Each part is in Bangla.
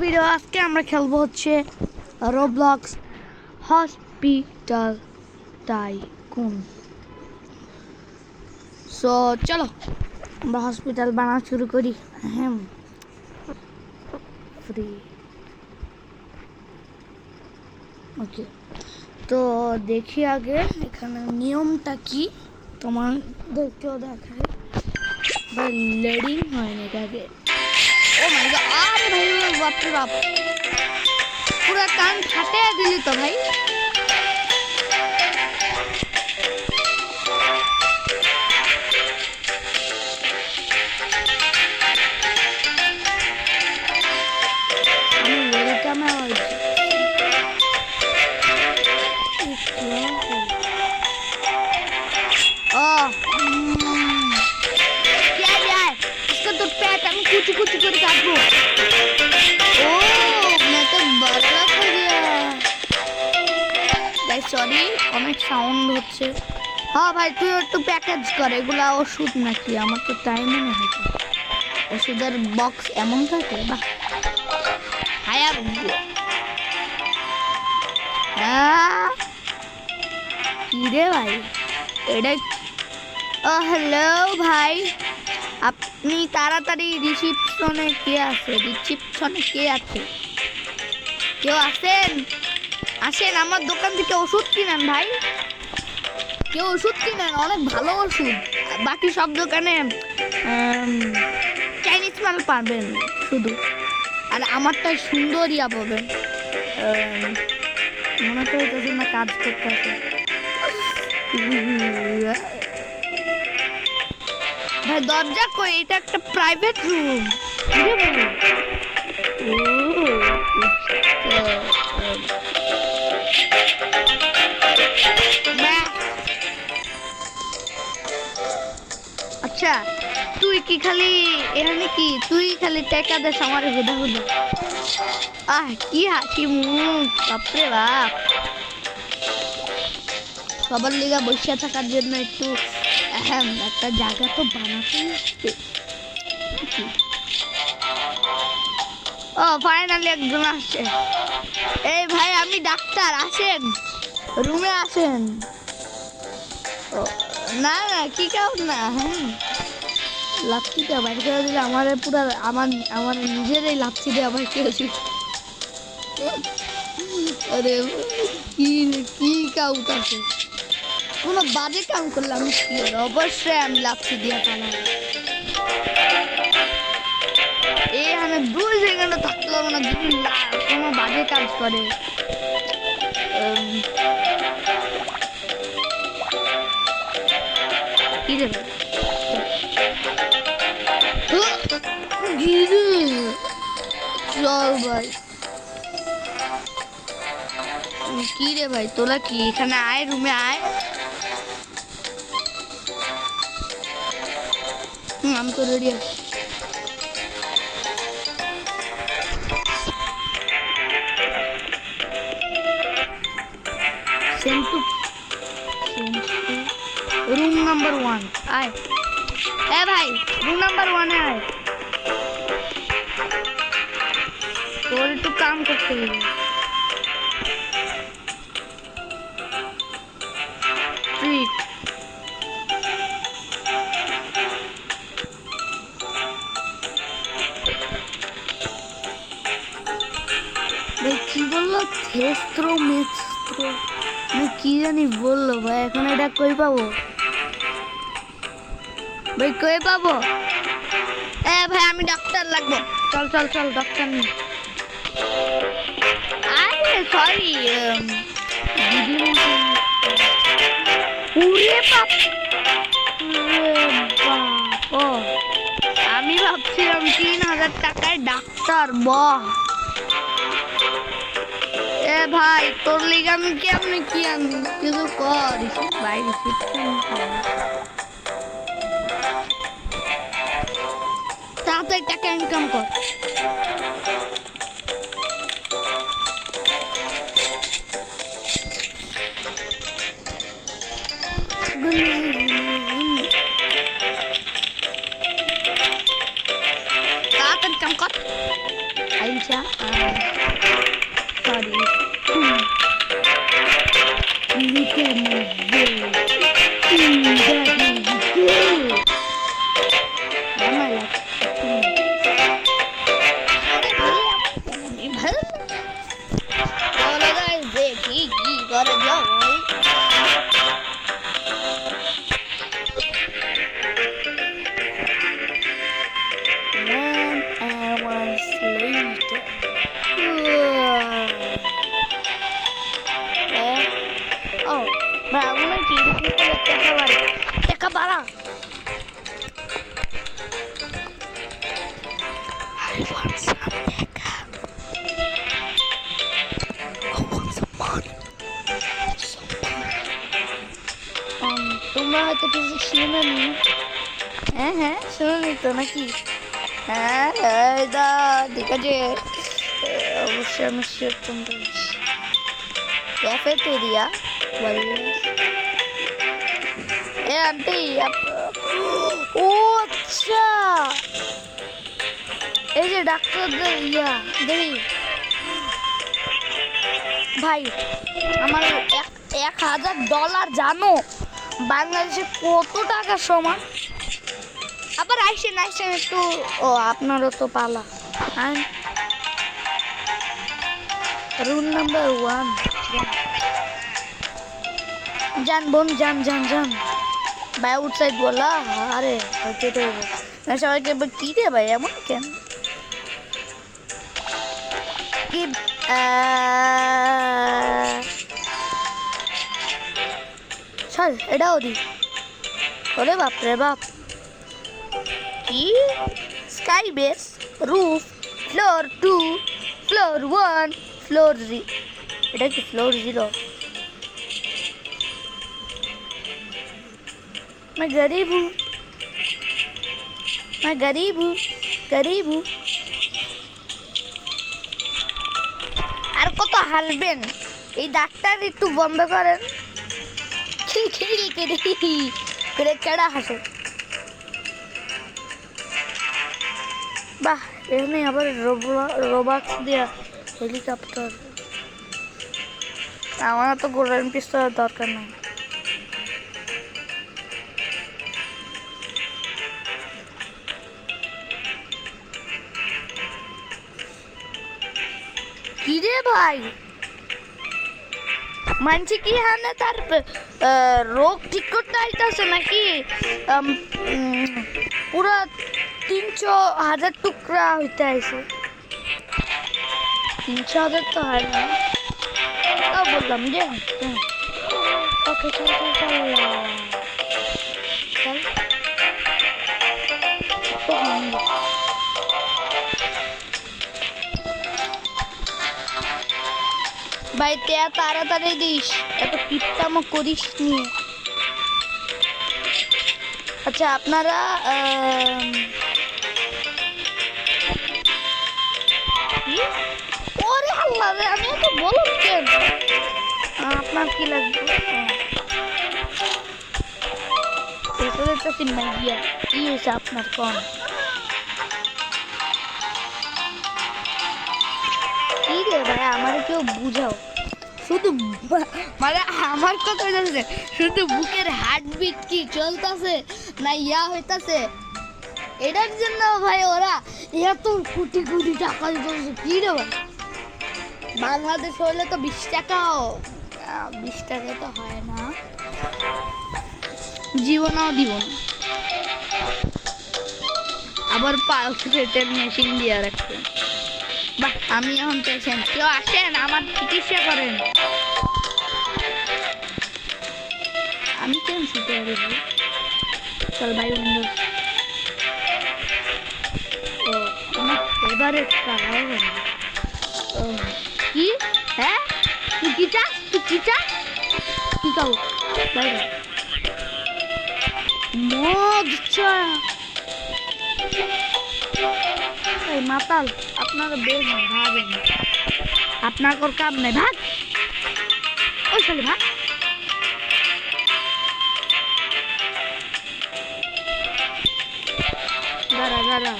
ভিডিও। আজকে আমরা খেলবো হচ্ছে রোবলক্স হসপিটাল টাইকুন। সো চলো আমরা হসপিটাল বানানো শুরু করি। হ্যাঁ, ফ্রি। ওকে, তো দেখি আগে এখানে নিয়মটা কি তোমাদেরকেও দেখায়। ভাই লোডিং হয়নি আগে। ও মাই গড, আরে ভাই বাপ রে বাপ, পুরো কান ফাটিয়ে দিলি তো ভাই। कुछ कुछ कर काटबो। ओ मैं तो बरला कर दिया गाइस, सॉरी অনেক সাউন্ড হচ্ছে। হ্যাঁ ভাই তুই একটু প্যাকেজ কর, এগুলা ওষুধ নাকি? আমার তো টাইমই না হচ্ছে। ওষুধের বক্স এমন থাকে বাহ। হায়া কি রে ভাই এটা? হ্যালো ভাই, আপনি তাড়াতাড়ি রিসিপশনে কে আছে? কেউ আসেন? আসেন আমার দোকান থেকে ওষুধ কিনেন ভাই। কেউ ওষুধ কিনেন, অনেক ভালো ওষুধ। বাকি সব দোকানে চাইনিজ মাল পাবেন শুধু, আর আমারটাই সুন্দরিয়া পাবেন। মনে তো হইতেছে না কাজ করতে আছে। ভাই দরজা কই? এটা একটা প্রাইভেট রুম। আচ্ছা তুই কি খালি এখানে কি তুই খালি টাকা দেস আমার হুদা হুদা? কি হাসি মুখ, বাপরে বাপ। সবার লিগা বসে থাকার জন্য একটু একটা জায়গা তো বানাতে হবে। ও ফাইনালি একজন আসছে। এই ভাই আমি ডাক্তার, আসেন রুমে আসেন। না না কি কাউ না। হ্যাঁ লাচ্ছিটা বাইর করে দিলে আমার পুরো আমার নিজেরই লাচ্ছি দিয়ে আবার কেছি। আরে কি কাউট আছে? কোনো বাজে কাম করলে আমি কি অবশ্যই আমি লাচ্ছি দিয়ে পালাম। এখানে 2 সেকেন্ড থাকতে হবে না, যদি কোনো বাজে কাজ করে। কি রে চল ভাই। কি রে ভাই তোরা কি এখানে আয়, রুমে আয়। আমি তো রেডি আছি। রুম নাম্বার 1 আয়। এ ভাই রুম নাম্বার 1 এ আয়, তোর একটু কাম করতে হবে। ট্রিট ভাই কি বললো? মেস্ত্র কি জানি বললো ভাই। এখন এটা কই পাবো ভাই? কই পাবো? ভাই আমি ডাক্তার লাগবো। চল চল চল ডাক্তার নি। আরে সরি আমি ভাবছিলাম 3000 টাকায় ডাক্তার। বাহ ভাই তোর লিগে আমি কেমনি কি আনবি কিছু কর ভাই। তাড়াতাড়ি টাকা ইনকাম কর। তাড়াতাড়ি কাম কর। আইলছা sorry look at my face that is good আমার ভালো চলো গাইস দেখি কি করে যাও Bangunan kiri kita teka barang. I want some teka. I want some money. তোমরা হয়তো কিছু শুনে নি হ্যাঁ শুনে তো নাকি হ্যাঁ দা ঠিক আছে অবশ্যই আমি শেয়ার করতে ক্যাফেটেরিয়া এ আন্টি ও আচ্ছা এই যে ডাক্তারদের ইয়া দেখি ভাই আমার $1000 জানো বাংলাদেশে কত টাকা সমান আবার আইসেন একটু ও আপনারও তো পালা রুম নাম্বার 1 जान बोन जान भाई आउटसाइड बोला अरे ओके तो ना सबाई के की रे भाई এমন কেন কি চল এটাও দি ওরে বাপ রে বাপ কি sky base roof floor 2 floor 1 floor 0 এটা কি ফ্লোর 0 मैं गरीब हूँ আর কত হালবেন এই ডাক্তার একটু বন্ধ করেন খিলখিল করে কেডা হাসে বাহ এখানে আবার রোবাক্স দিয়া হেলিকপ্টার আমার তো গোল্ডেন পিস্তল দরকার নাই কিরে ভাই মানছি কি হানে তার রোগ ঠিক করতে আইতাছে নাকি পুরো 300,000 টুকরা হইতে আইছে 300,000 তো হয় না তাও বললাম যে ওকে চল ভাই তাড়াতাড়ি দিস এত কিপটামো করিস নিয়ে আচ্ছা আপনারা ওরে আল্লাহ রে আমি তো বলছেন আপনার কি লাগবে এসে তো সিনেমা গিয়া কি হয়েছে আপনার কোন কি রে ভাই আমার কেউ বুঝাও শুধু মানে আমার কথা হইতাছে শুধু বুকের হার্টবিট কি চলতেছে না ইয়া হইতাছে এটার জন্য ভাই ওরা এত কোটি কোটি টাকা দিতেছে কি রে ভাই বাংলাদেশ হলে তো 20 টাকাও 20 টাকা তো হয় না জীবনও দিব না আবার পালস রেটের মেশিন দিয়ে রাখছে বাহ আমি এখন পেশেন্ট কেউ আসেন আমার চিকিৎসা করেন আমি কেন শুতে পারবো চল ভাই উইন্ডোজ ও আমার ফেভারিট কালার ও কি হ্যাঁ তুই কি চাস কি খাও বাই বাই মদ চা এই মাতাল আপনারা বের হন ভাগেন আপনার কোন কাম নাই ভাগ ওই শালি ভাগ দাঁড়া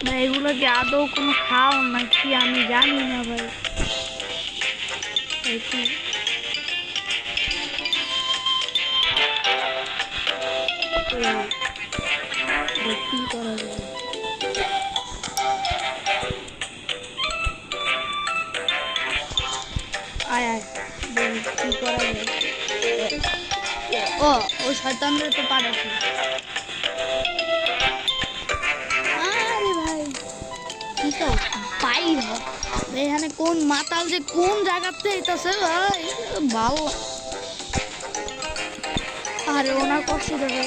ভাই এগুলো কি আদৌ কোনো খাও নাকি আমি জানি না ভাই। কি কি করা যায়? আয় আয় কি করা যায়? ও ওই শয়তানরে তো পাঠাচ্ছি। আরে ভাই কি তো পাই হয় এখানে কোন মাতাল যে কোন জায়গাতে এইতাছে ভাই ভালো। আরে ওনার কষ্ট দেবে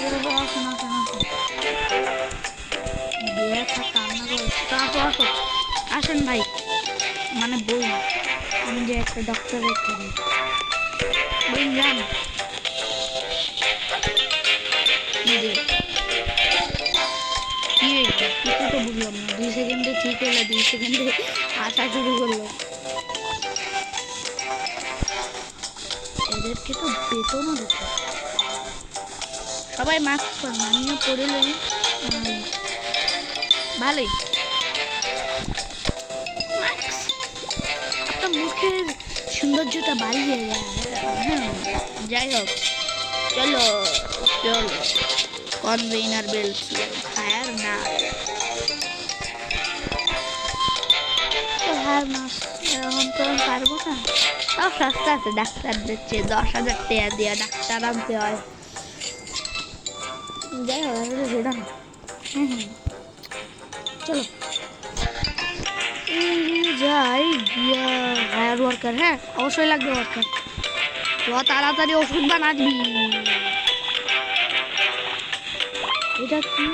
আসুন আসুন আসুন কান্না করে আসো আসো আসেন ভাই। মানে বই আমি যে একটা ডক্টরের করি বই জান কি কিছু তো বুঝলাম না। 2 সেকেন্ডে ঠিক হলো 2 সেকেন্ডে আসা শুরু করলো। এদেরকে তো বেতনও দিতে সবাই মাস্ক পরেন আমিও পড়লেই ভালোই। আপনার মুখের সৌন্দর্যটা বাড়িয়ে যায়। হ্যাঁ যাই হোক চলো চলো কনভেনার বেল্ট হায়ার না হায়ার মাস এখন তো পারবো না। তাও সস্তা আছে ডাক্তারদের চেয়ে 10,000 টাকা দিয়ে ডাক্তার আনতে হয়। যাই হোক সেটা না। চলো যাই গিয়া হায়ার ওয়ার্কার। হ্যাঁ অবশ্যই লাগবে ওয়ার্কার। তো তাড়াতাড়ি ওষুধ বানাবি। এটা কি?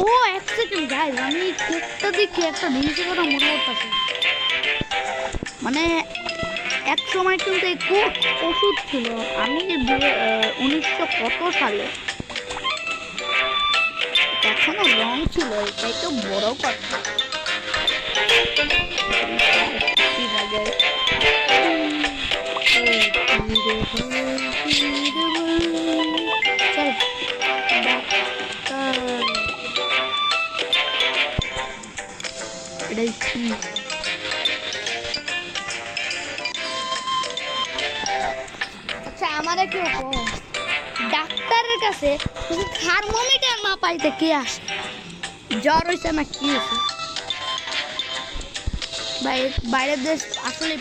ও 1 সেকেন্ড গাইস আমি কোকটা দেখে একটা জিনিসের কথা মনে করতেছি। মানে এক সময় কিন্তু এই কোক ওষুধ ছিল। আমি 1900 কত সালে এখনো রং ছিল। এটাই তো বড় কথা। এটাই কি? আচ্ছা আমারে কেউ ডাক্তারের কাছে থার্মোমিটার না পাইতে কে আসে? জ্বর হয়েছে না কি হয়েছে? বাইরের দেশ আসলেই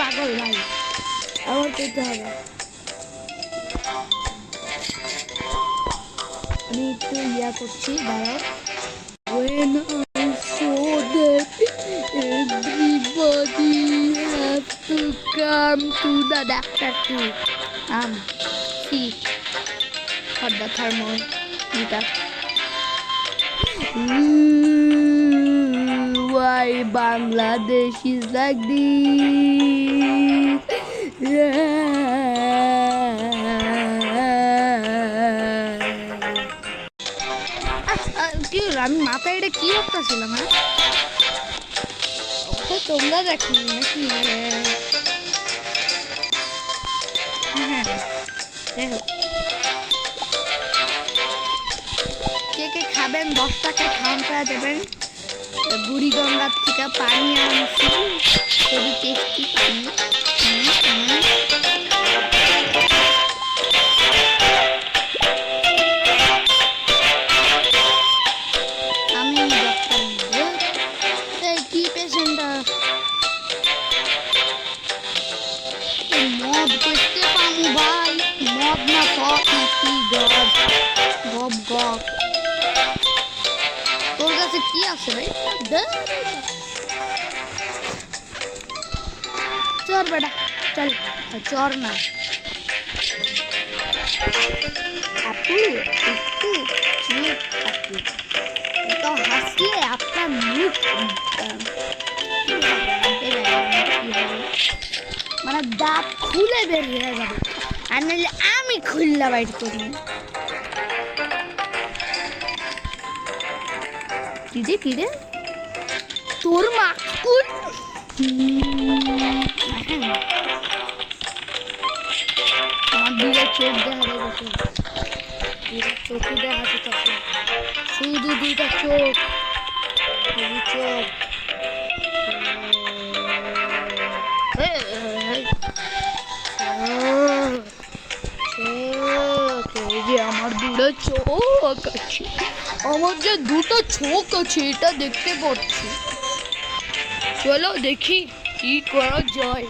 পাগল ভাই। আমার পেতে হবে। আমি একটু ইয়া করছি দাঁড়াও। When I saw that everybody has to come to the doctor to see for the thermometer. Why Bangladesh is like this? কি আমি মাথায় এটা কি ভাবতেছিলাম? হ্যাঁ তোমরা দেখো নাকি? হ্যাঁ দেখো কে কে খাবেন 10 টাকায় খাওয়ান পাওয়া যাবেন। বুড়িগঙ্গার থেকে পানি আনছি খুবই টেস্টি পানি। আমি কি পেশেন্টটা মদ করতে পামু ভাই? মদ না টক নাকি গব গব গব? তোর কাছে কি আছে ভাই? চর বেটা চল চর না আপু একটু চুপ থাকি তো হাসলে আপনার মুখ মানে দাঁত খুলে বেরিয়ে যাবে। আর নাহলে আমি খুললা বাইর করি। কিরে তোর মাকুল আমার দিকে চোখ দেখা গেছে। চোখই দেখাচ্ছে তখন শুধু দুইটা চোখ চোখ আমার দুটো চোখ আছে আমার যে দুটো চোখ আছে এটা দেখতে পাচ্ছি চলো দেখি কি করা যায়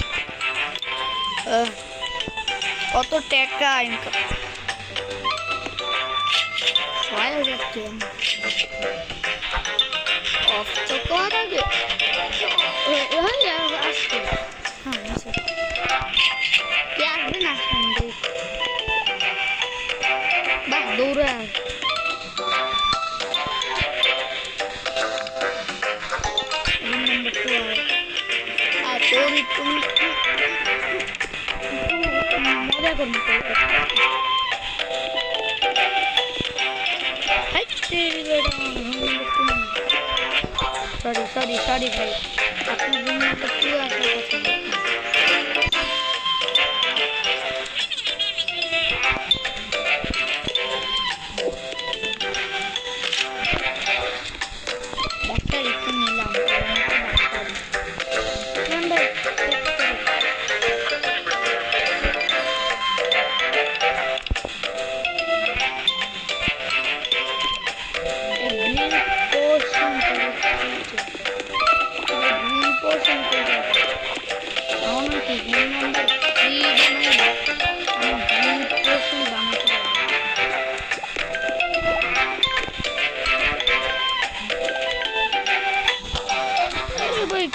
কত টাকা ইনকাম 6,000 টাকা অফ তো করা গে আসছে হ্যাঁ আসবে না সন্দেহ বাহ দৌড়ে আর তোর তুমি মজা করবো সরি ভাই আপনি দুনিয়াতে কি আশা করছেন ডাক্তার একটু নিলাম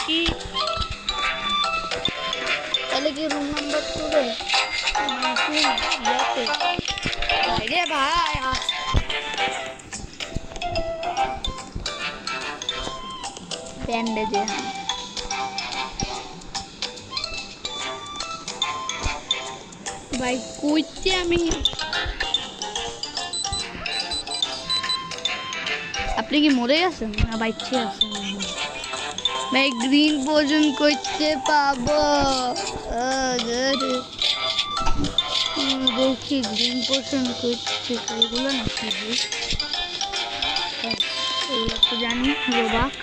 কি তাহলে কি রুম নাম্বার 2 রে রে ভাই ব্যান্ডেজে ভাই কইতে আমি আপনি কি মরে গেছেন না বাইচ্ছে আছেন ভাই গ্রিন পোর্শন করতে পাবো দেখি গ্রিন পোর্শন করছে এগুলো নাকি এগুলো তো জানি রোবাক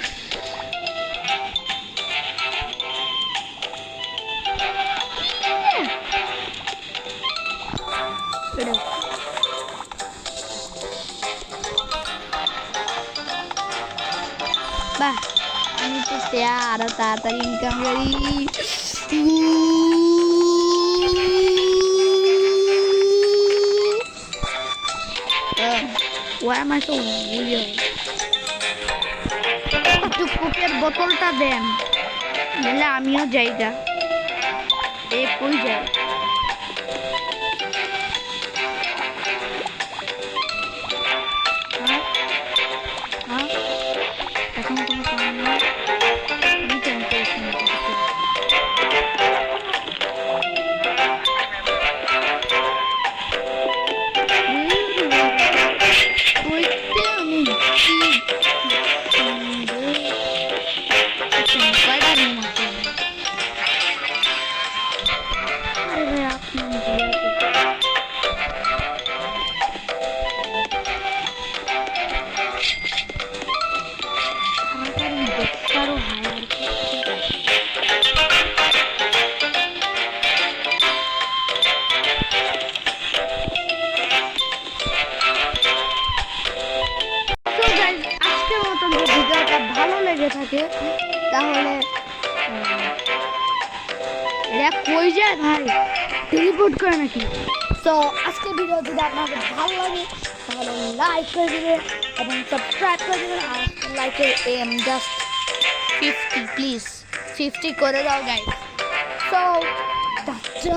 বাহ আমি তো আরো তাড়াতাড়ি ইনকাম করি Why am I so weird? একটু কোকের বোতলটা দেন নাহলে আমিও যাই যা এ কই যাই এখন কোনো কাম নেই আমি কেন পেয়েছি থাকে তাহলে এটা কই যায় ভাই টেলিপোর্ট করে নাকি সো আজকে ভিডিও যদি আপনাদের ভালো লাগে তাহলে লাইক করে দিবেন এবং সাবস্ক্রাইব করে দিবেন আর লাইকের এম জাস্ট 50 প্লিজ 50 করে দাও গাইস সো টাটা